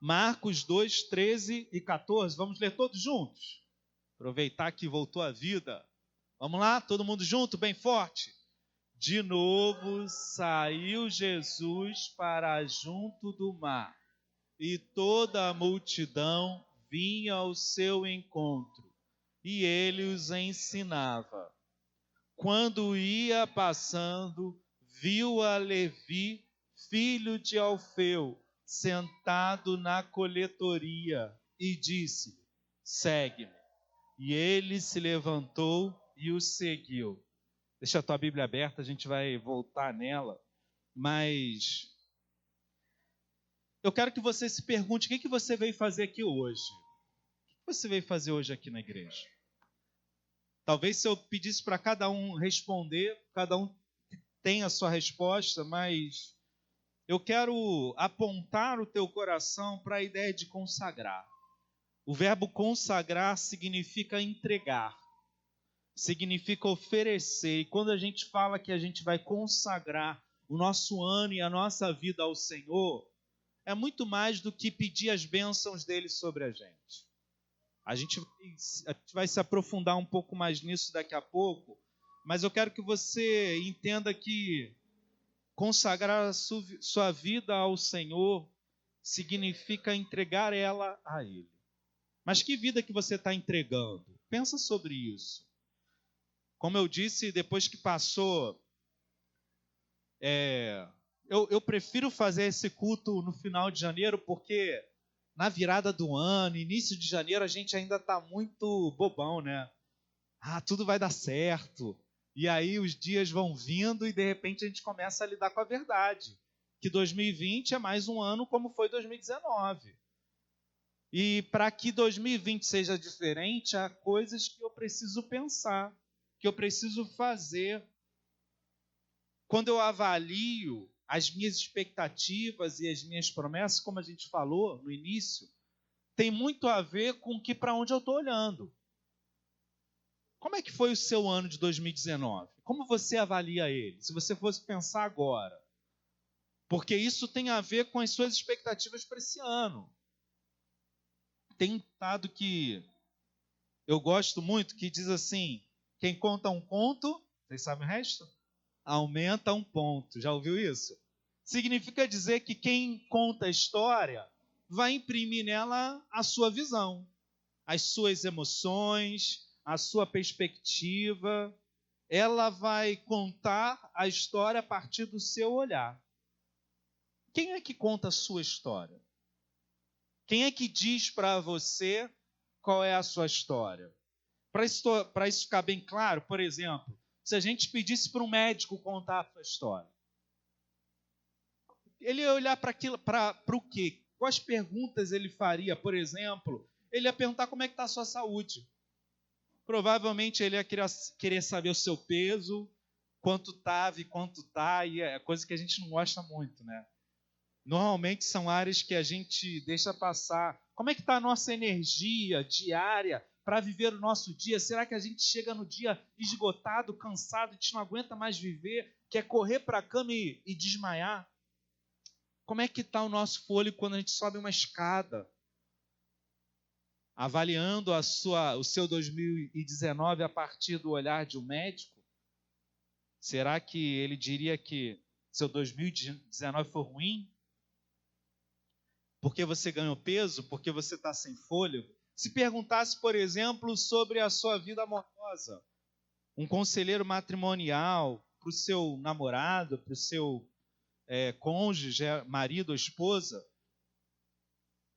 Marcos 2, 13 e 14. Vamos ler todos juntos? Aproveitar que voltou a vida. Vamos lá, todo mundo junto, bem forte. De novo saiu Jesus para junto do mar, e toda a multidão vinha ao seu encontro, e ele os ensinava. Quando ia passando, viu a Levi, filho de Alfeu, sentado na coletoria, e disse: segue-me. E ele se levantou e o seguiu. Deixa a tua Bíblia aberta, a gente vai voltar nela. Mas eu quero que você se pergunte: o que você veio fazer aqui hoje? O que você veio fazer hoje aqui na igreja? Talvez se eu pedisse para cada um responder, cada um tem a sua resposta, mas eu quero apontar o teu coração para a ideia de consagrar. O verbo consagrar significa entregar, significa oferecer. E quando a gente fala que a gente vai consagrar o nosso ano e a nossa vida ao Senhor, é muito mais do que pedir as bênçãos dele sobre a gente. A gente vai se aprofundar um pouco mais nisso daqui a pouco, mas eu quero que você entenda que consagrar a sua vida ao Senhor significa entregar ela a Ele. Mas que vida que você está entregando? Pensa sobre isso. Como eu disse, depois que passou, eu prefiro fazer esse culto no final de janeiro, porque na virada do ano, início de janeiro, a gente ainda está muito bobão, né? Tudo vai dar certo. E aí os dias vão vindo e de repente a gente começa a lidar com a verdade. Que 2020 é mais um ano como foi 2019. E para que 2020 seja diferente, há coisas que eu preciso pensar, que eu preciso fazer. Quando eu avalio as minhas expectativas e as minhas promessas, como a gente falou no início, tem muito a ver com para onde eu estou olhando. Como é que foi o seu ano de 2019? Como você avalia ele? Se você fosse pensar agora. Porque isso tem a ver com as suas expectativas para esse ano. Tem um ditado que eu gosto muito, que diz assim: quem conta um conto, vocês sabem o resto? Aumenta um ponto. Já ouviu isso? Significa dizer que quem conta a história vai imprimir nela a sua visão, as suas emoções, a sua perspectiva. Ela vai contar a história a partir do seu olhar. Quem é que conta a sua história? Quem é que diz para você qual é a sua história? Para isso ficar bem claro, por exemplo, se a gente pedisse para um médico contar a sua história, ele ia olhar para o quê? Quais perguntas ele faria? Por exemplo, ele ia perguntar como é que está a sua saúde. Provavelmente ele ia querer saber o seu peso, quanto estava e quanto está, e é coisa que a gente não gosta muito, né? Normalmente são áreas que a gente deixa passar. Como é que está a nossa energia diária para viver o nosso dia? Será que a gente chega no dia esgotado, cansado, a gente não aguenta mais viver, quer correr para a cama e desmaiar? Como é que está o nosso fôlego quando a gente sobe uma escada? Avaliando o seu 2019 a partir do olhar de um médico, será que ele diria que seu 2019 foi ruim? Porque você ganhou peso? Porque você está sem fôlego? Se perguntasse, por exemplo, sobre a sua vida amorosa, um conselheiro matrimonial para o seu namorado, para o seu cônjuge, marido ou esposa,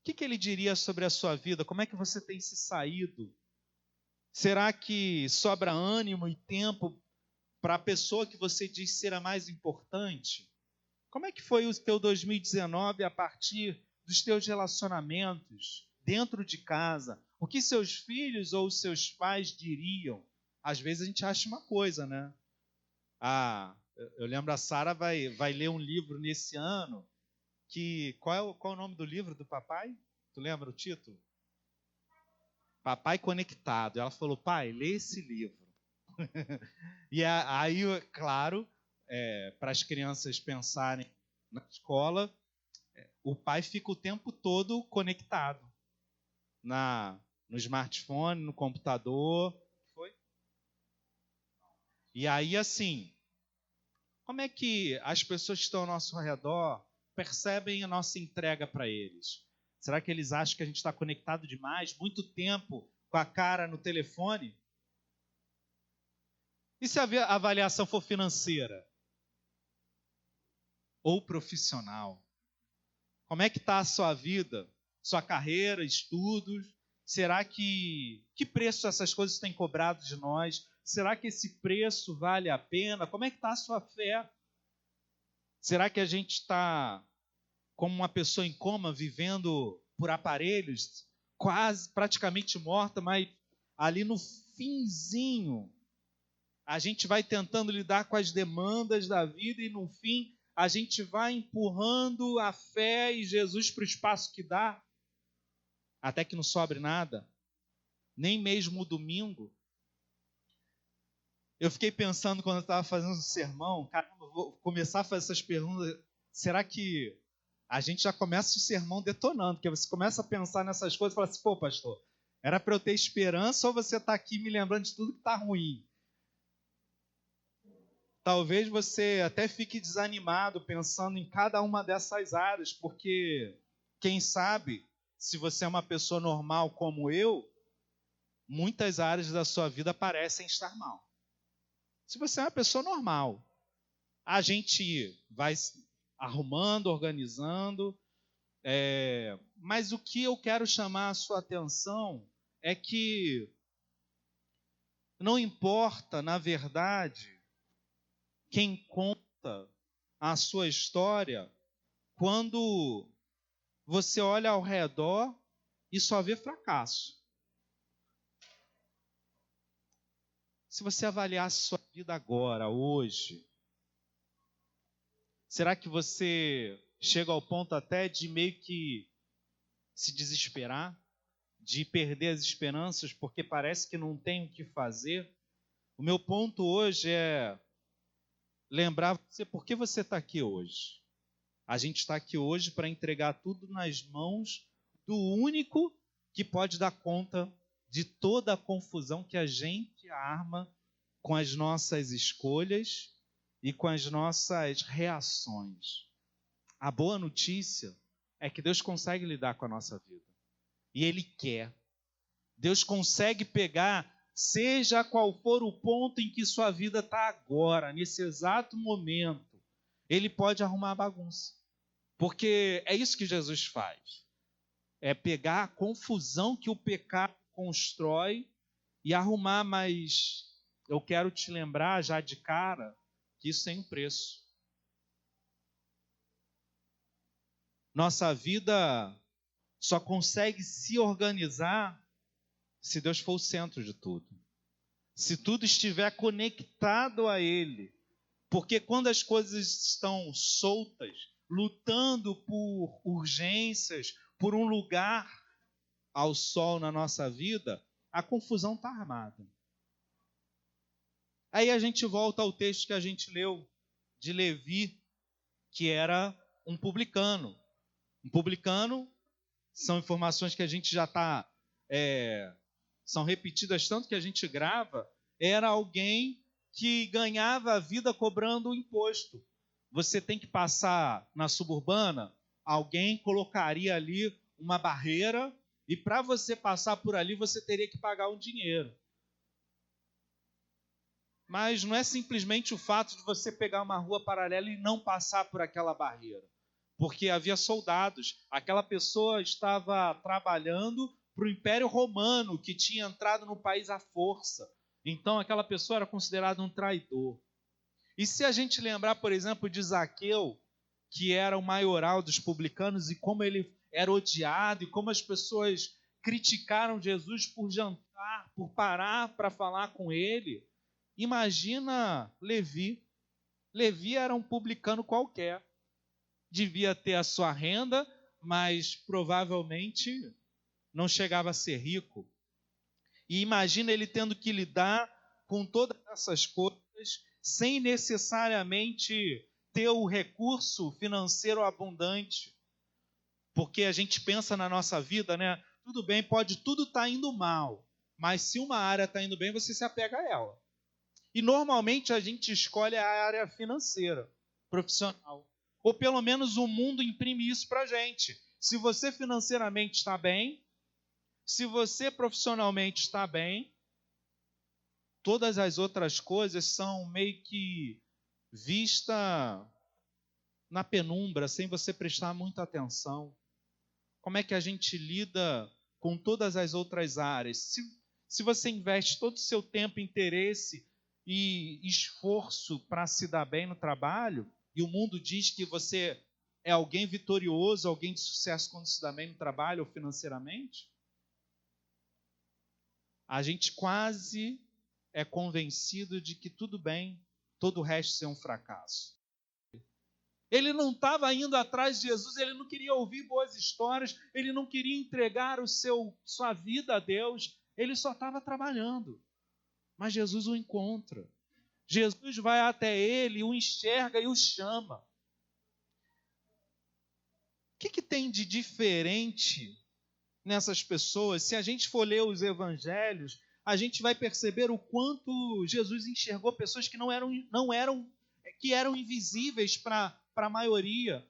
o que ele diria sobre a sua vida? Como é que você tem se saído? Será que sobra ânimo e tempo para a pessoa que você diz ser a mais importante? Como é que foi o teu 2019 a partir dos teus relacionamentos dentro de casa? O que seus filhos ou seus pais diriam? Às vezes a gente acha uma coisa, né? Eu lembro, a Sara vai ler um livro nesse ano. Qual é o nome do livro do papai? Tu lembra o título? Papai Conectado. Ela falou: pai, lê esse livro. E aí, claro, para as crianças pensarem na escola, o pai fica o tempo todo conectado no smartphone, no computador. Foi? E aí, assim, como é que as pessoas que estão ao nosso redor percebem a nossa entrega para eles? Será que eles acham que a gente está conectado demais, muito tempo com a cara no telefone? E se a avaliação for financeira? Ou profissional? Como é que está a sua vida, sua carreira, estudos? Será que preço essas coisas têm cobrado de nós? Será que esse preço vale a pena? Como é que está a sua fé? Será que a gente está como uma pessoa em coma, vivendo por aparelhos, quase, praticamente morta, mas ali no finzinho, a gente vai tentando lidar com as demandas da vida e no fim a gente vai empurrando a fé e Jesus para o espaço que dá, até que não sobre nada, nem mesmo o domingo. Eu fiquei pensando quando eu estava fazendo o sermão, caramba, vou começar a fazer essas perguntas, será que a gente já começa o sermão detonando, porque você começa a pensar nessas coisas e fala assim, pô, pastor, era para eu ter esperança ou você está aqui me lembrando de tudo que está ruim? Talvez você até fique desanimado pensando em cada uma dessas áreas, porque, quem sabe, se você é uma pessoa normal como eu, muitas áreas da sua vida parecem estar mal. Se você é uma pessoa normal, a gente vai arrumando, organizando, mas o que eu quero chamar a sua atenção é que não importa, na verdade, quem conta a sua história quando você olha ao redor e só vê fracasso. Se você avaliasse sua vida agora, hoje, será que você chega ao ponto até de meio que se desesperar, de perder as esperanças porque parece que não tem o que fazer? O meu ponto hoje é lembrar você por que você está aqui hoje. A gente está aqui hoje para entregar tudo nas mãos do único que pode dar conta de toda a confusão que a gente arma com as nossas escolhas e com as nossas reações. A boa notícia é que Deus consegue lidar com a nossa vida. E Ele quer. Deus consegue pegar, seja qual for o ponto em que sua vida está agora, nesse exato momento, Ele pode arrumar a bagunça. Porque é isso que Jesus faz. É pegar a confusão que o pecado constrói e arrumar, mas eu quero te lembrar já de cara que isso tem um preço. Nossa vida só consegue se organizar se Deus for o centro de tudo. Se tudo estiver conectado a Ele. Porque quando as coisas estão soltas, lutando por urgências, por um lugar ao sol na nossa vida, a confusão está armada. Aí a gente volta ao texto que a gente leu de Levi, que era um publicano. Um publicano são informações que a gente já está... são repetidas tanto que a gente grava. Era alguém que ganhava a vida cobrando imposto. Você tem que passar na suburbana, alguém colocaria ali uma barreira e para você passar por ali você teria que pagar um dinheiro. Mas não é simplesmente o fato de você pegar uma rua paralela e não passar por aquela barreira. Porque havia soldados. Aquela pessoa estava trabalhando para o Império Romano, que tinha entrado no país à força. Então aquela pessoa era considerada um traidor. E se a gente lembrar, por exemplo, de Zaqueu, que era o maioral dos publicanos, e como ele era odiado, e como as pessoas criticaram Jesus por jantar, por parar para falar com ele, imagina Levi. Levi era um publicano qualquer. Devia ter a sua renda, mas provavelmente não chegava a ser rico. E imagina ele tendo que lidar com todas essas coisas sem necessariamente ter o recurso financeiro abundante. Porque a gente pensa na nossa vida, né? Tudo bem, pode tudo estar indo mal, mas se uma área está indo bem, você se apega a ela. E normalmente a gente escolhe a área financeira, profissional. Ou pelo menos o mundo imprime isso para a gente. Se você financeiramente está bem, se você profissionalmente está bem, todas as outras coisas são meio que vista na penumbra, sem você prestar muita atenção. Como é que a gente lida com todas as outras áreas? Se você investe todo o seu tempo, interesse e esforço para se dar bem no trabalho, e o mundo diz que você é alguém vitorioso, alguém de sucesso quando se dá bem no trabalho ou financeiramente, a gente quase é convencido de que tudo bem, todo o resto é um fracasso. Ele não estava indo atrás de Jesus, ele não queria ouvir boas histórias, ele não queria entregar sua vida a Deus, ele só estava trabalhando. Mas Jesus o encontra. Jesus vai até ele, o enxerga e o chama. O que tem de diferente nessas pessoas? Se a gente for ler os evangelhos, a gente vai perceber o quanto Jesus enxergou pessoas que que eram invisíveis para a maioria.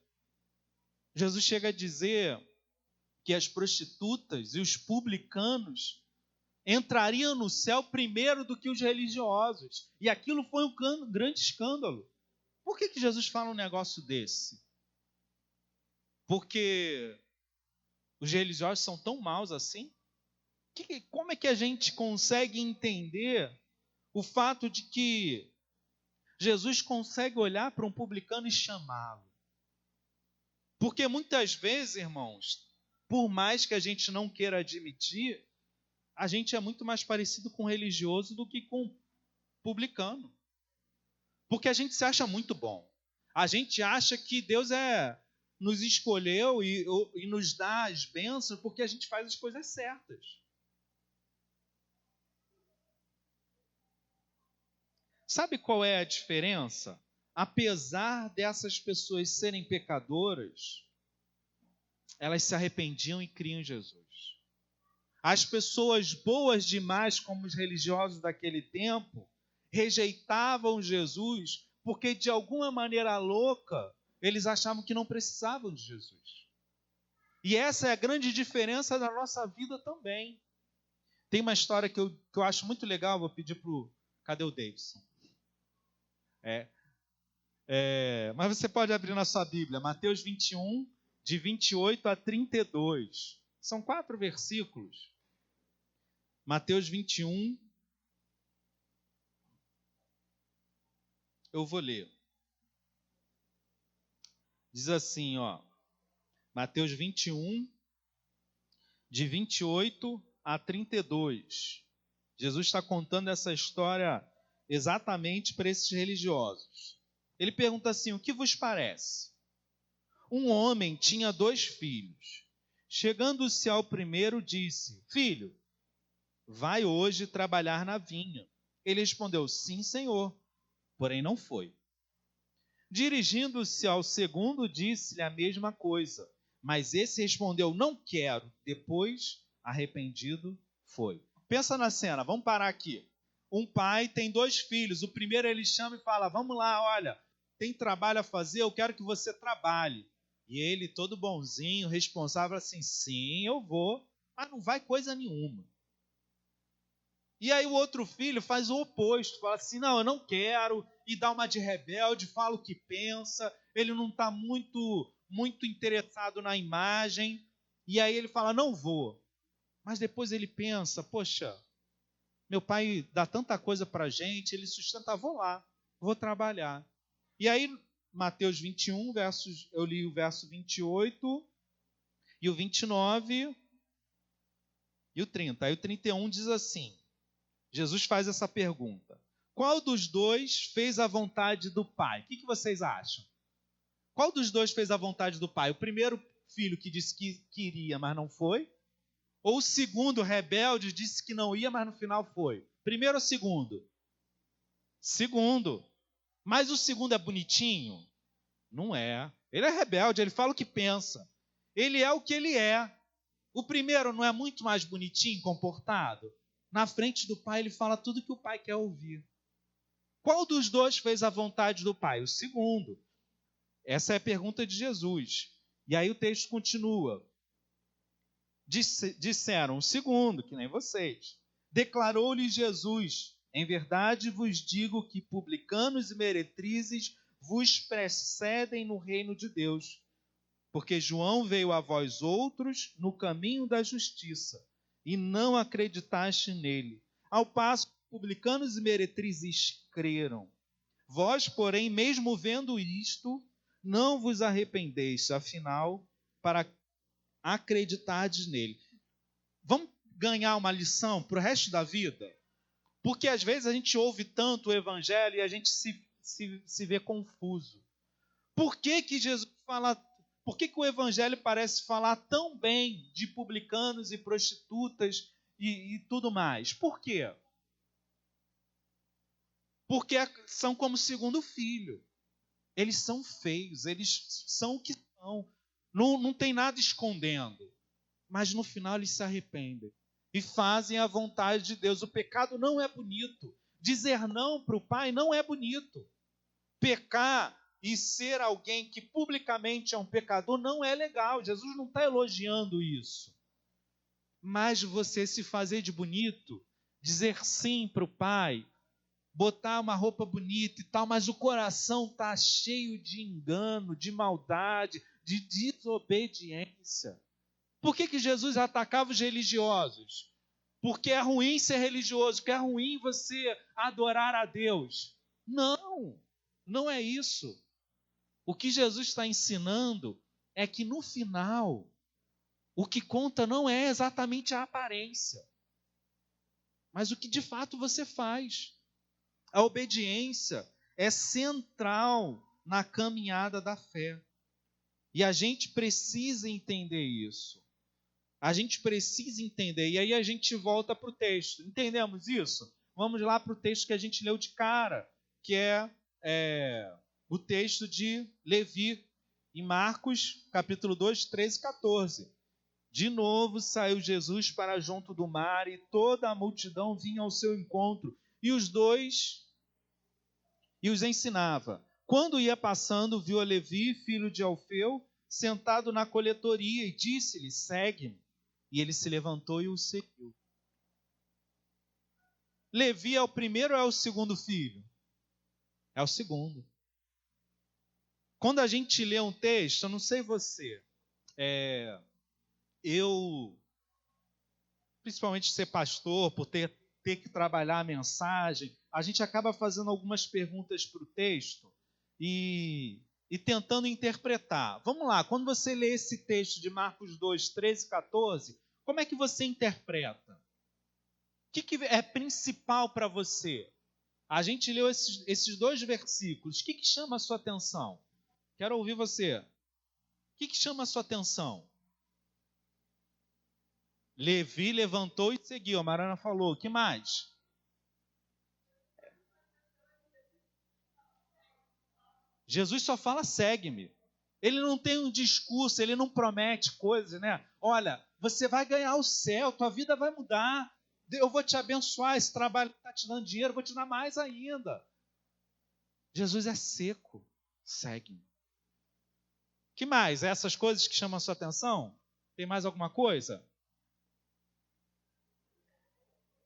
Jesus chega a dizer que as prostitutas e os publicanos entrariam no céu primeiro do que os religiosos. E aquilo foi um grande escândalo. Por que Jesus fala um negócio desse? Porque os religiosos são tão maus assim? Como é que a gente consegue entender o fato de que Jesus consegue olhar para um publicano e chamá-lo? Porque muitas vezes, irmãos, por mais que a gente não queira admitir, a gente é muito mais parecido com religioso do que com publicano. Porque a gente se acha muito bom. A gente acha que Deus nos escolheu e nos dá as bênçãos porque a gente faz as coisas certas. Sabe qual é a diferença? Apesar dessas pessoas serem pecadoras, elas se arrependiam e criam em Jesus. As pessoas boas demais, como os religiosos daquele tempo, rejeitavam Jesus porque, de alguma maneira louca, eles achavam que não precisavam de Jesus. E essa é a grande diferença da nossa vida também. Tem uma história que eu acho muito legal, vou pedir para o... Cadê o Davidson? Mas você pode abrir na sua Bíblia, Mateus 21, de 28 a 32. São 4 versículos. Mateus 21, eu vou ler. Diz assim, Mateus 21, de 28 a 32. Jesus está contando essa história exatamente para esses religiosos. Ele pergunta assim: o que vos parece? Um homem tinha 2 filhos. Chegando-se ao primeiro, disse: filho, vai hoje trabalhar na vinha. Ele respondeu: sim, senhor. Porém não foi. Dirigindo-se ao segundo, disse-lhe a mesma coisa. Mas esse respondeu: não quero. Depois, arrependido, foi. Pensa na cena, vamos parar aqui. Um pai tem 2 filhos. O primeiro ele chama e fala: vamos lá, olha, tem trabalho a fazer, eu quero que você trabalhe. E ele, todo bonzinho, responsável, assim: sim, eu vou, mas não vai coisa nenhuma. E aí o outro filho faz o oposto, fala assim: não, eu não quero, e dá uma de rebelde, fala o que pensa, ele não está muito interessado na imagem, e aí ele fala: não vou. Mas depois ele pensa: poxa, meu pai dá tanta coisa para a gente, ele sustenta, vou lá, vou trabalhar. E aí, Mateus 21, eu li o verso 28, e o 29, e o 30. Aí o 31 diz assim, Jesus faz essa pergunta: qual dos 2 fez a vontade do pai? O que vocês acham? Qual dos 2 fez a vontade do pai? O primeiro filho que disse que queria, mas não foi? Ou o segundo rebelde disse que não ia, mas no final foi? Primeiro ou segundo? Segundo. Mas o segundo é bonitinho? Não é. Ele é rebelde, ele fala o que pensa. Ele é o que ele é. O primeiro não é muito mais bonitinho, comportado? Na frente do pai ele fala tudo que o pai quer ouvir. Qual dos dois fez a vontade do pai? O segundo. Essa é a pergunta de Jesus. E aí o texto continua. Disseram o segundo, que nem vocês. Declarou-lhe Jesus: em verdade vos digo que publicanos e meretrizes vos precedem no reino de Deus. Porque João veio a vós outros no caminho da justiça, e não acreditaste nele. Ao passo que publicanos e meretrizes creram. Vós, porém, mesmo vendo isto, não vos arrependeis, afinal, para acreditardes nele. Vamos ganhar uma lição para o resto da vida? Porque às vezes a gente ouve tanto o evangelho e a gente se vê confuso. Por que Jesus fala... Por que o evangelho parece falar tão bem de publicanos e prostitutas e tudo mais? Por quê? Porque são como segundo filho. Eles são feios, eles são o que são. Não tem nada escondendo. Mas no final eles se arrependem e fazem a vontade de Deus. O pecado não é bonito. Dizer não para o pai não é bonito. Pecar e ser alguém que publicamente é um pecador não é legal. Jesus não está elogiando isso. Mas você se fazer de bonito, dizer sim para o pai, botar uma roupa bonita e tal, mas o coração está cheio de engano, de maldade, de desobediência. Por que Jesus atacava os religiosos? Porque é ruim ser religioso, porque é ruim você adorar a Deus. Não, não é isso. O que Jesus está ensinando é que no final, o que conta não é exatamente a aparência, mas o que de fato você faz. A obediência é central na caminhada da fé. E a gente precisa entender isso. A gente precisa entender. E aí a gente volta para o texto. Entendemos isso? Vamos lá para o texto que a gente leu de cara, que é o texto de Levi, em Marcos, capítulo 2, 13 e 14. De novo saiu Jesus para junto do mar, e toda a multidão vinha ao seu encontro, e os ensinava. Quando ia passando, viu a Levi, filho de Alfeu, sentado na coletoria, e disse-lhe: segue-me. E ele se levantou e o seguiu. Levi é o primeiro ou é o segundo filho? É o segundo. Quando a gente lê um texto, eu não sei você, eu, principalmente ser pastor, por ter que trabalhar a mensagem, a gente acaba fazendo algumas perguntas para o texto e tentando interpretar. Vamos lá, quando você lê esse texto de Marcos 2, 13 e 14, como é que você interpreta? O que é principal para você? A gente leu esses dois versículos. O que chama a sua atenção? Quero ouvir você. O que chama a sua atenção? Levi levantou e seguiu. A Mariana falou. O que mais? Jesus só fala, segue-me. Ele não tem um discurso, ele não promete coisas, né? Olha, você vai ganhar o céu, tua vida vai mudar. Eu vou te abençoar, esse trabalho que está te dando dinheiro, eu vou te dar mais ainda. Jesus é seco, segue-me. O que mais? Essas coisas que chamam a sua atenção? Tem mais alguma coisa?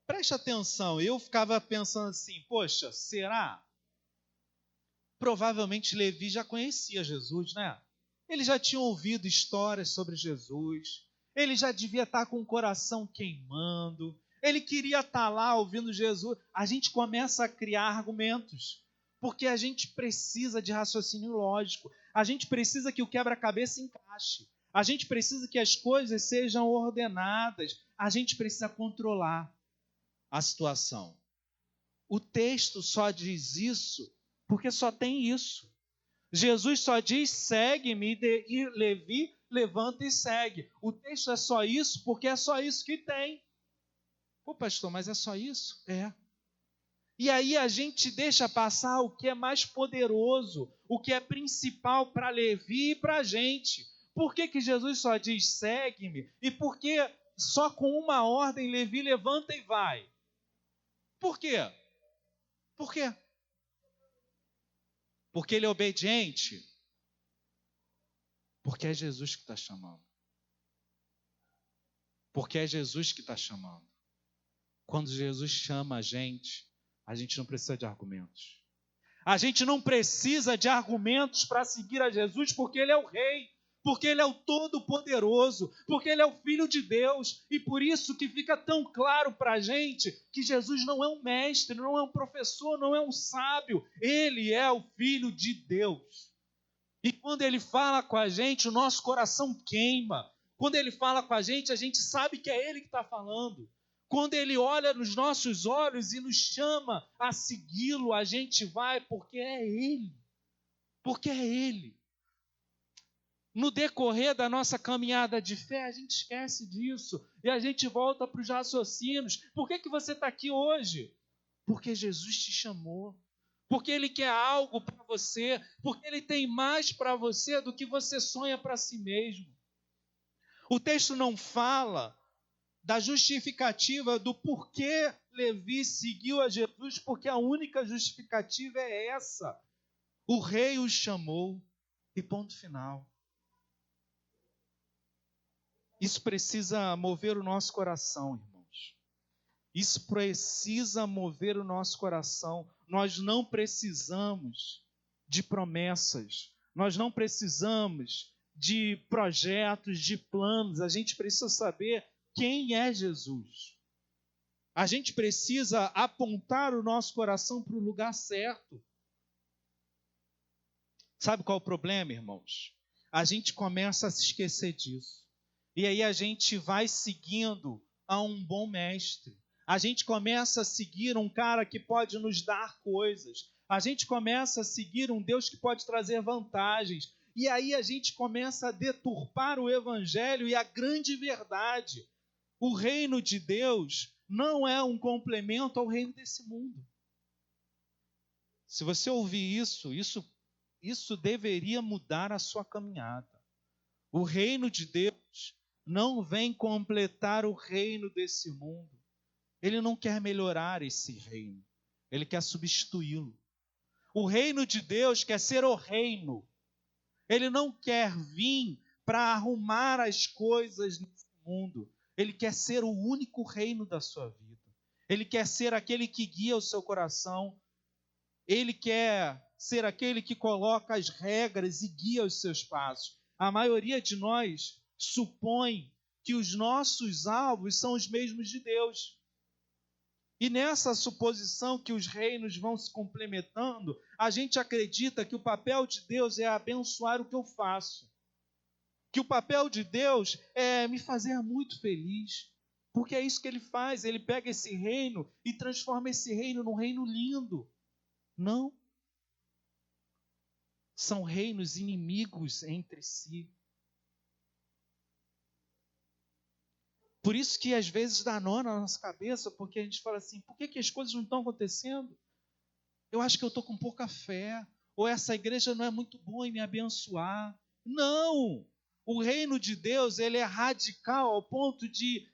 Preste atenção, eu ficava pensando assim, poxa, será? Provavelmente Levi já conhecia Jesus, né? Ele já tinha ouvido histórias sobre Jesus, ele já devia estar com o coração queimando, ele queria estar lá ouvindo Jesus. A gente começa a criar argumentos, porque a gente precisa de raciocínio lógico, a gente precisa que o quebra-cabeça encaixe, a gente precisa que as coisas sejam ordenadas, a gente precisa controlar a situação. O texto só diz isso porque só tem isso. Jesus só diz, segue-me, e Levi levanta e segue. O texto é só isso porque é só isso que tem. Pô, pastor, mas é só isso? É. E aí a gente deixa passar o que é mais poderoso, o que é principal para Levi e para a gente. Por que Jesus só diz segue-me? E por que só com uma ordem Levi levanta e vai? Por quê? Por quê? Porque ele é obediente? Porque é Jesus que está chamando. Porque é Jesus que está chamando. Quando Jesus chama a gente não precisa de argumentos. A gente não precisa de argumentos para seguir a Jesus, porque Ele é o Rei, porque Ele é o Todo-Poderoso, porque Ele é o Filho de Deus, e por isso que fica tão claro para a gente que Jesus não é um mestre, não é um professor, não é um sábio, Ele é o Filho de Deus. E quando Ele fala com a gente, o nosso coração queima. Quando Ele fala com a gente sabe que é Ele que está falando. Quando Ele olha nos nossos olhos e nos chama a segui-lo, a gente vai porque é Ele. Porque é Ele. No decorrer da nossa caminhada de fé, a gente esquece disso e a gente volta para os raciocínios. Por que você está aqui hoje? Porque Jesus te chamou. Porque Ele quer algo para você. Porque Ele tem mais para você do que você sonha para si mesmo. O texto não fala da justificativa do porquê Levi seguiu a Jesus, porque a única justificativa é essa. O rei o chamou e ponto final. Isso precisa mover o nosso coração, irmãos. Isso precisa mover o nosso coração. Nós não precisamos de promessas. Nós não precisamos de projetos, de planos. A gente precisa saber quem é Jesus. A gente precisa apontar o nosso coração para o lugar certo. Sabe qual é o problema, irmãos? A gente começa a se esquecer disso. E aí a gente vai seguindo a um bom mestre. A gente começa a seguir um cara que pode nos dar coisas. A gente começa a seguir um Deus que pode trazer vantagens. E aí a gente começa a deturpar o evangelho e a grande verdade. O reino de Deus não é um complemento ao reino desse mundo. Se você ouvir isso deveria mudar a sua caminhada. O reino de Deus não vem completar o reino desse mundo. Ele não quer melhorar esse reino. Ele quer substituí-lo. O reino de Deus quer ser o reino. Ele não quer vir para arrumar as coisas nesse mundo. Ele quer ser o único reino da sua vida. Ele quer ser aquele que guia o seu coração. Ele quer ser aquele que coloca as regras e guia os seus passos. A maioria de nós supõe que os nossos alvos são os mesmos de Deus. E nessa suposição que os reinos vão se complementando, a gente acredita que o papel de Deus é abençoar o que eu faço. Que o papel de Deus é me fazer muito feliz. Porque é isso que Ele faz. Ele pega esse reino e transforma esse reino num reino lindo. Não. São reinos inimigos entre si. Por isso que às vezes dá nó na nossa cabeça, porque a gente fala assim, por que as coisas não estão acontecendo? Eu acho que eu estou com pouca fé, ou essa igreja não é muito boa em me abençoar. Não! O reino de Deus, ele é radical ao ponto de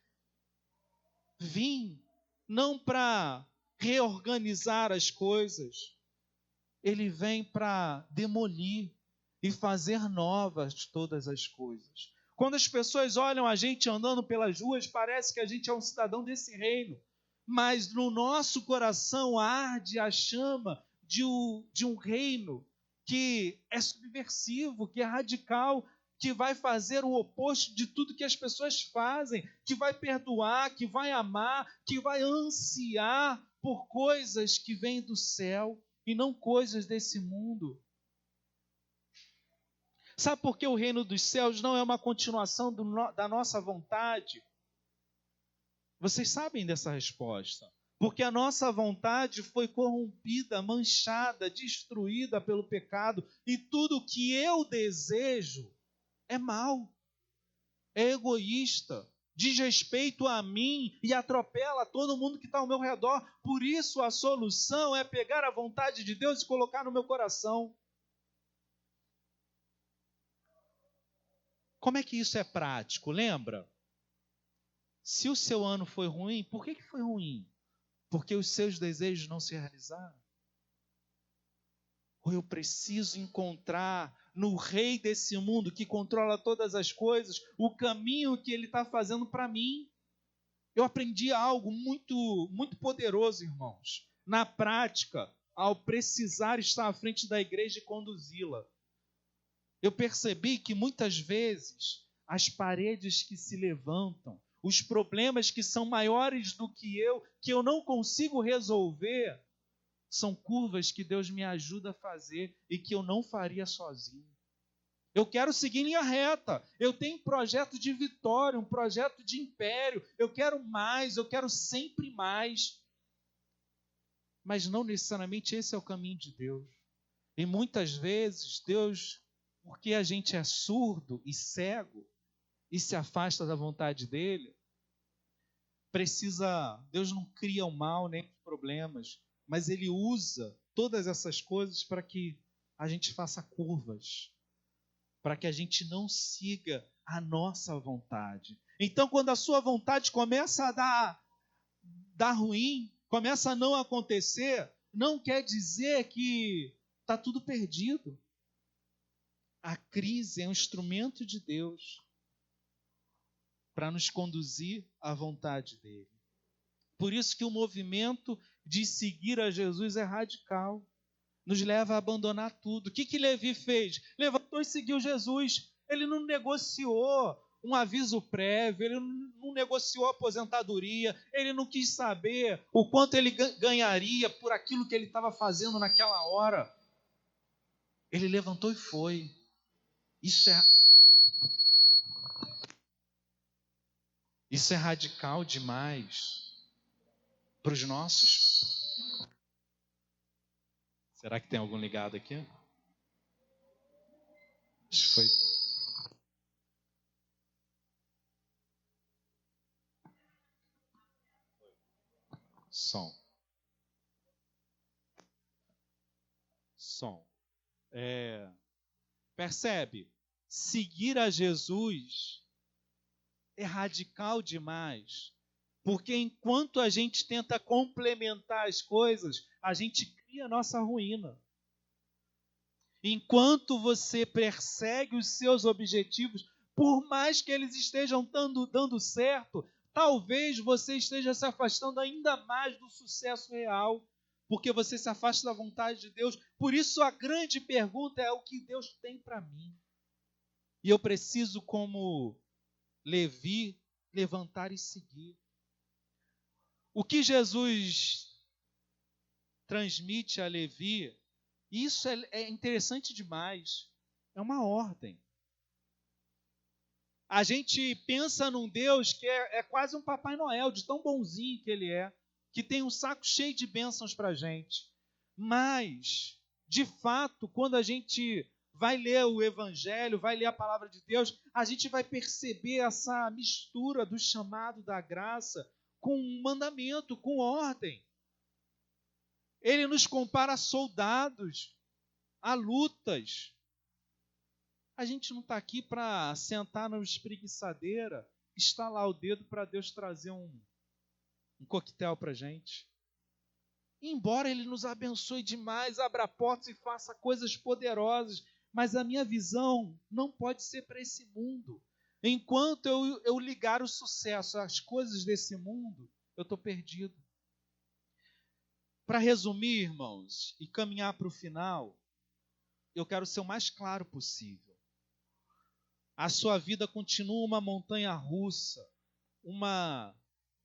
vir, não para reorganizar as coisas, ele vem para demolir e fazer novas todas as coisas. Quando as pessoas olham a gente andando pelas ruas, parece que a gente é um cidadão desse reino. Mas no nosso coração arde a chama de um reino que é subversivo, que é radical, que vai fazer o oposto de tudo que as pessoas fazem, que vai perdoar, que vai amar, que vai ansiar por coisas que vêm do céu e não coisas desse mundo. Sabe por que o reino dos céus não é uma continuação da nossa vontade? Vocês sabem dessa resposta. Porque a nossa vontade foi corrompida, manchada, destruída pelo pecado. E tudo que eu desejo é mal, é egoísta, diz respeito a mim e atropela todo mundo que está ao meu redor. Por isso a solução é pegar a vontade de Deus e colocar no meu coração. Como é que isso é prático? Lembra? Se o seu ano foi ruim, por que foi ruim? Porque os seus desejos não se realizaram? Ou eu preciso encontrar no rei desse mundo, que controla todas as coisas, o caminho que ele está fazendo para mim? Eu aprendi algo muito, muito poderoso, irmãos. Na prática, ao precisar estar à frente da igreja e conduzi-la, eu percebi que muitas vezes as paredes que se levantam, os problemas que são maiores do que eu não consigo resolver, são curvas que Deus me ajuda a fazer e que eu não faria sozinho. Eu quero seguir em linha reta. Eu tenho um projeto de vitória, um projeto de império. Eu quero mais, eu quero sempre mais. Mas não necessariamente esse é o caminho de Deus. E muitas vezes Deus, porque a gente é surdo e cego e se afasta da vontade dele, Deus não cria o mal nem os problemas, mas ele usa todas essas coisas para que a gente faça curvas, para que a gente não siga a nossa vontade. Então, quando a sua vontade começa a dar ruim, começa a não acontecer, não quer dizer que está tudo perdido. A crise é um instrumento de Deus para nos conduzir à vontade dele. Por isso que o movimento de seguir a Jesus é radical. Nos leva a abandonar tudo. O que Levi fez? Levantou e seguiu Jesus. Ele não negociou um aviso prévio, ele não negociou aposentadoria, ele não quis saber o quanto ele ganharia por aquilo que ele estava fazendo naquela hora. Ele levantou e foi. Isso é radical demais para os nossos. Será que tem algum ligado aqui? Acho que foi. Som. Percebe? Seguir a Jesus é radical demais. Porque enquanto a gente tenta complementar as coisas, a gente cria a nossa ruína. Enquanto você persegue os seus objetivos, por mais que eles estejam dando certo, talvez você esteja se afastando ainda mais do sucesso real, porque você se afasta da vontade de Deus. Por isso a grande pergunta é o que Deus tem para mim. E eu preciso, como Levi, levantar e seguir. O que Jesus transmite a Levi, isso é interessante demais. É uma ordem. A gente pensa num Deus que é quase um Papai Noel, de tão bonzinho que ele é, que tem um saco cheio de bênçãos para a gente. Mas, de fato, quando a gente vai ler o Evangelho, vai ler a palavra de Deus, a gente vai perceber essa mistura do chamado da graça com um mandamento, com ordem. Ele nos compara a soldados, a lutas. A gente não está aqui para sentar na espreguiçadeira, estalar o dedo para Deus trazer um coquetel para a gente. Embora Ele nos abençoe demais, abra portas e faça coisas poderosas, mas a minha visão não pode ser para esse mundo. Enquanto eu ligar o sucesso às coisas desse mundo, eu estou perdido. Para resumir, irmãos, e caminhar para o final, eu quero ser o mais claro possível. A sua vida continua uma montanha russa,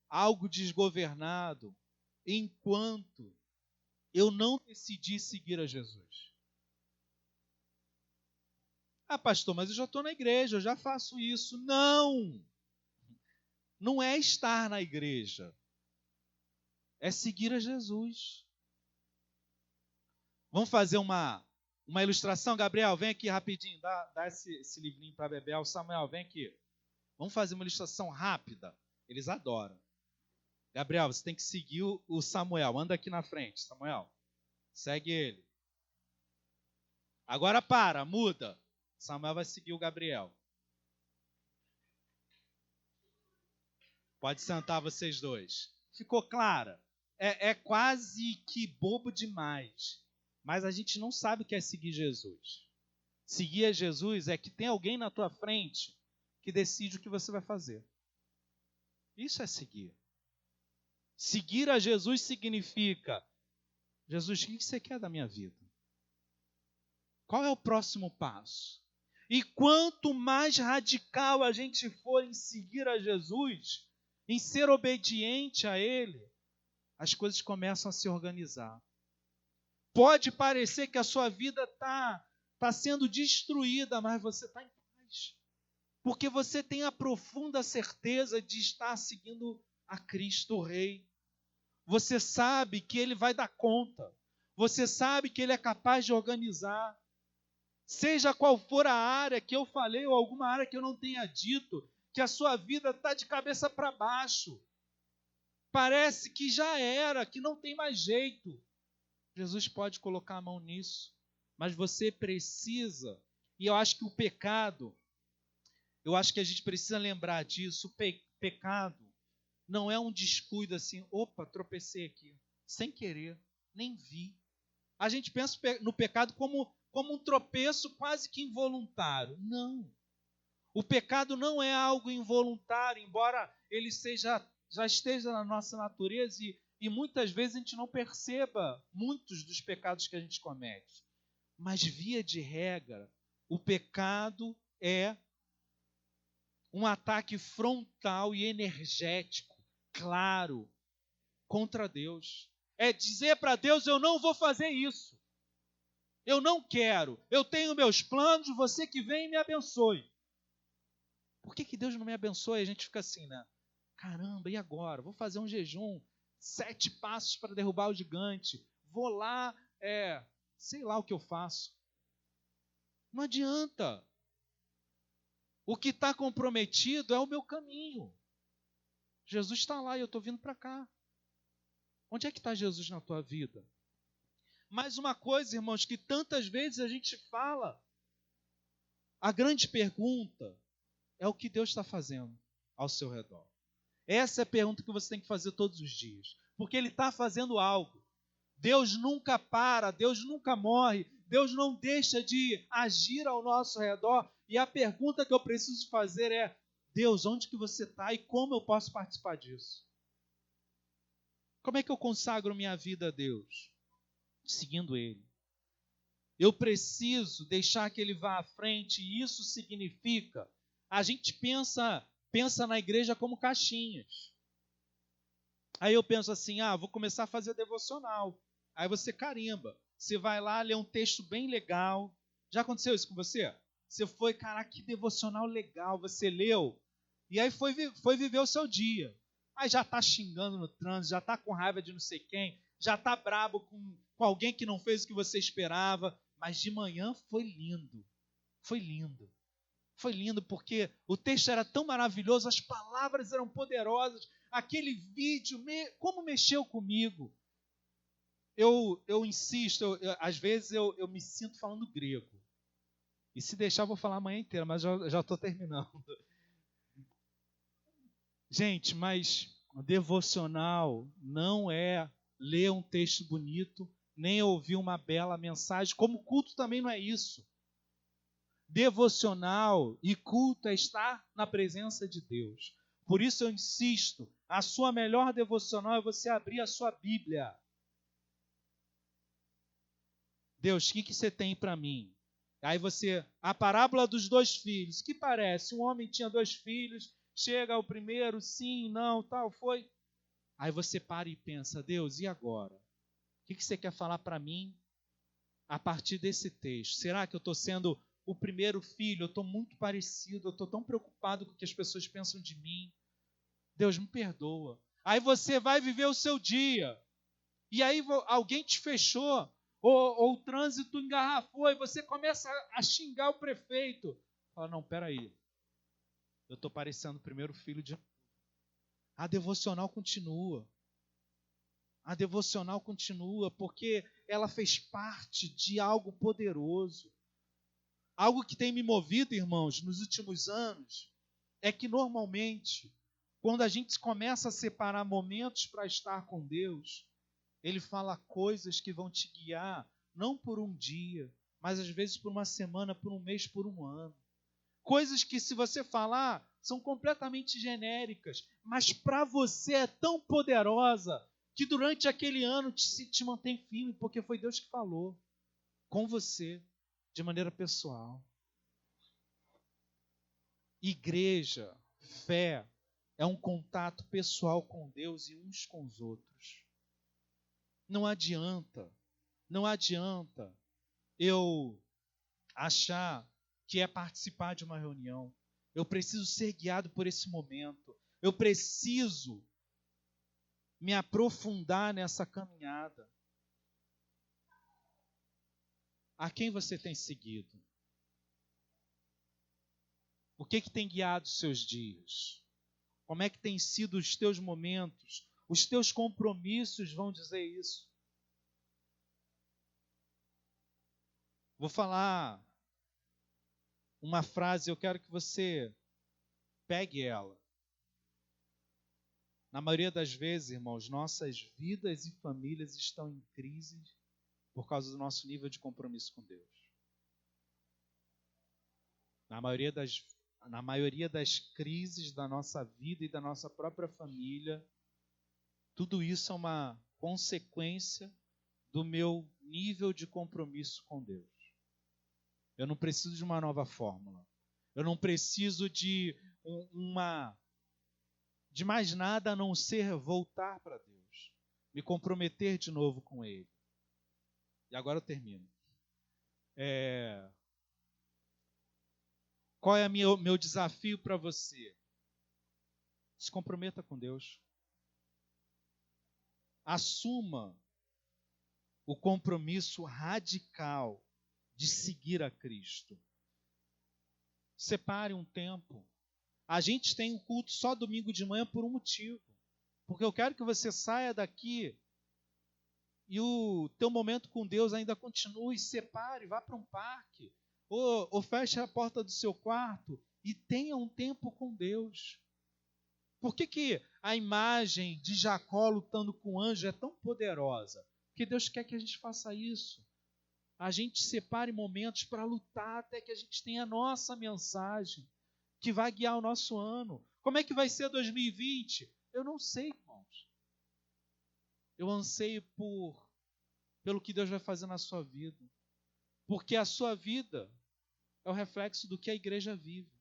algo desgovernado, enquanto eu não decidi seguir a Jesus. Ah, pastor, mas eu já estou na igreja, eu já faço isso. Não! Não é estar na igreja. É seguir a Jesus. Vamos fazer uma ilustração? Gabriel, vem aqui rapidinho. Dá esse livrinho para Bebel. Samuel, vem aqui. Vamos fazer uma ilustração rápida. Eles adoram. Gabriel, você tem que seguir o Samuel. Anda aqui na frente, Samuel. Segue ele. Agora muda. Samuel vai seguir o Gabriel. Pode sentar vocês dois. Ficou clara? É quase que bobo demais. Mas a gente não sabe o que é seguir Jesus. Seguir a Jesus é que tem alguém na tua frente que decide o que você vai fazer. Isso é seguir. Seguir a Jesus significa: Jesus, o que você quer da minha vida? Qual é o próximo passo? E quanto mais radical a gente for em seguir a Jesus, em ser obediente a Ele, as coisas começam a se organizar. Pode parecer que a sua vida está sendo destruída, mas você está em paz. Porque você tem a profunda certeza de estar seguindo a Cristo Rei. Você sabe que Ele vai dar conta. Você sabe que Ele é capaz de organizar. Seja qual for a área que eu falei ou alguma área que eu não tenha dito, que a sua vida está de cabeça para baixo. Parece que já era, que não tem mais jeito. Jesus pode colocar a mão nisso, mas você precisa, e eu acho que o pecado, eu acho que a gente precisa lembrar disso, o pecado não é um descuido assim, opa, tropecei aqui, sem querer, nem vi. A gente pensa no pecado como um tropeço quase que involuntário. Não. O pecado não é algo involuntário, embora ele já esteja na nossa natureza e muitas vezes a gente não perceba muitos dos pecados que a gente comete. Mas, via de regra, o pecado é um ataque frontal e energético, claro, contra Deus. É dizer para Deus: eu não vou fazer isso. Eu não quero. Eu tenho meus planos, você que vem e me abençoe. Por que Deus não me abençoa? E a gente fica assim, né? Caramba, e agora? Vou fazer um jejum, 7 passos para derrubar o gigante. Vou lá, sei lá o que eu faço. Não adianta. O que está comprometido é o meu caminho. Jesus está lá e eu estou vindo para cá. Onde é que está Jesus na tua vida? Mais uma coisa, irmãos, que tantas vezes a gente fala. A grande pergunta é o que Deus está fazendo ao seu redor. Essa é a pergunta que você tem que fazer todos os dias. Porque Ele está fazendo algo. Deus nunca para, Deus nunca morre, Deus não deixa de agir ao nosso redor. E a pergunta que eu preciso fazer é: Deus, onde que você está e como eu posso participar disso? Como é que eu consagro minha vida a Deus? Seguindo Ele. Eu preciso deixar que Ele vá à frente, e isso significa, a gente pensa na igreja como caixinhas. Aí eu penso assim, vou começar a fazer devocional. Aí você carimba, você vai lá ler um texto bem legal. Já aconteceu isso com você? Você foi, caraca, que devocional legal, você leu, e aí foi viver o seu dia. Aí já está xingando no trânsito, já está com raiva de não sei quem, já está brabo com alguém que não fez o que você esperava, mas de manhã foi lindo. Foi lindo. Foi lindo porque o texto era tão maravilhoso, as palavras eram poderosas, aquele vídeo, como mexeu comigo. Eu insisto, às vezes eu me sinto falando grego. E se deixar, eu vou falar a manhã inteira, mas já estou terminando. Gente, mas devocional não é ler um texto bonito, nem ouvir uma bela mensagem, como culto também não é isso. Devocional e culto é estar na presença de Deus. Por isso eu insisto, a sua melhor devocional é você abrir a sua Bíblia. Deus, o que você tem para mim? Aí a parábola dos 2 filhos, que parece, um homem tinha 2 filhos, chega o primeiro, sim, não, tal, foi. Aí você para e pensa, Deus, e agora? O que você quer falar para mim a partir desse texto? Será que eu estou sendo o primeiro filho? Eu estou muito parecido, eu estou tão preocupado com o que as pessoas pensam de mim. Deus, me perdoa. Aí você vai viver o seu dia. E aí alguém te fechou, ou o trânsito engarrafou, e você começa a xingar o prefeito. Fala, não, peraí. Eu estou parecendo o primeiro filho de... A devocional continua. A devocional continua porque ela fez parte de algo poderoso. Algo que tem me movido, irmãos, nos últimos anos, é que normalmente Quando a gente começa a separar momentos para estar com Deus, Ele fala coisas que vão te guiar, não por um dia, mas às vezes por uma semana, por um mês, por um ano. Coisas que, se você falar, são completamente genéricas, mas para você é tão poderosa que durante aquele ano te mantém firme, porque foi Deus que falou com você, de maneira pessoal. Igreja, fé, é um contato pessoal com Deus e uns com os outros. Não adianta eu achar que é participar de uma reunião. Eu preciso ser guiado por esse momento. Eu preciso me aprofundar nessa caminhada. A quem você tem seguido? O que tem guiado os seus dias? Como é que tem sido os teus momentos? Os teus compromissos vão dizer isso. Vou falar uma frase, eu quero que você pegue ela. Na maioria das vezes, irmãos, nossas vidas e famílias estão em crise por causa do nosso nível de compromisso com Deus. Na maioria das crises da nossa vida e da nossa própria família, tudo isso é uma consequência do meu nível de compromisso com Deus. Eu não preciso de uma nova fórmula. Eu não preciso de mais nada a não ser voltar para Deus. Me comprometer de novo com Ele. E agora eu termino. Qual é o meu desafio para você? Se comprometa com Deus. Assuma o compromisso radical de seguir a Cristo. Separe um tempo. A gente tem um culto só domingo de manhã por um motivo. Porque eu quero que você saia daqui e o teu momento com Deus ainda continue. Separe, vá para um parque. Ou feche a porta do seu quarto e tenha um tempo com Deus. Por que a imagem de Jacó lutando com o anjo é tão poderosa? Porque Deus quer que a gente faça isso. A gente separe momentos para lutar até que a gente tenha a nossa mensagem, que vai guiar o nosso ano. Como é que vai ser 2020? Eu não sei, irmãos. Eu anseio pelo que Deus vai fazer na sua vida. Porque a sua vida é o reflexo do que a igreja vive.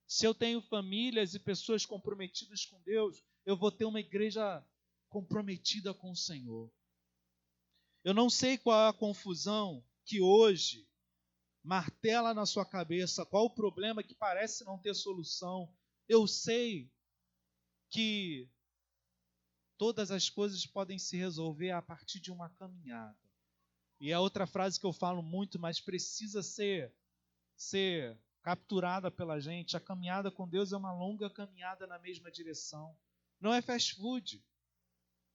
Se eu tenho famílias e pessoas comprometidas com Deus, eu vou ter uma igreja comprometida com o Senhor. Eu não sei qual é a confusão que hoje martela na sua cabeça, qual o problema que parece não ter solução. Eu sei que todas as coisas podem se resolver a partir de uma caminhada. E é outra frase que eu falo muito, mas precisa ser capturada pela gente. A caminhada com Deus é uma longa caminhada na mesma direção. Não é fast food.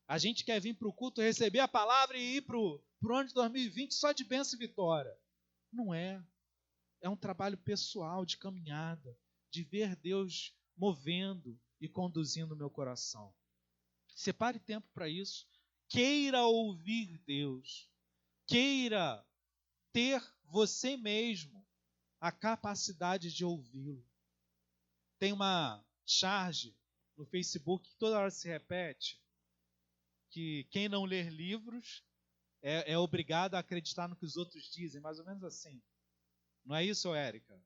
A gente quer vir para o culto, receber a palavra e ir para o ano de 2020 só de bênção e vitória. Não é. É um trabalho pessoal, de caminhada, de ver Deus movendo e conduzindo o meu coração. Separe tempo para isso. Queira ouvir Deus. Queira ter você mesmo a capacidade de ouvi-lo. Tem uma charge no Facebook que toda hora se repete, que quem não ler livros é obrigado a acreditar no que os outros dizem, mais ou menos assim. Não é isso, Érica?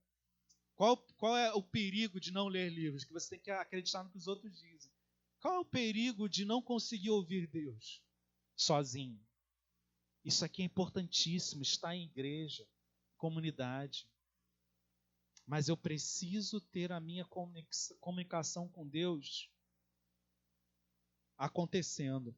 Qual é o perigo de não ler livros? Que você tem que acreditar no que os outros dizem. Qual é o perigo de não conseguir ouvir Deus sozinho? Isso aqui é importantíssimo, estar em igreja, comunidade. Mas eu preciso ter a minha comunicação com Deus acontecendo.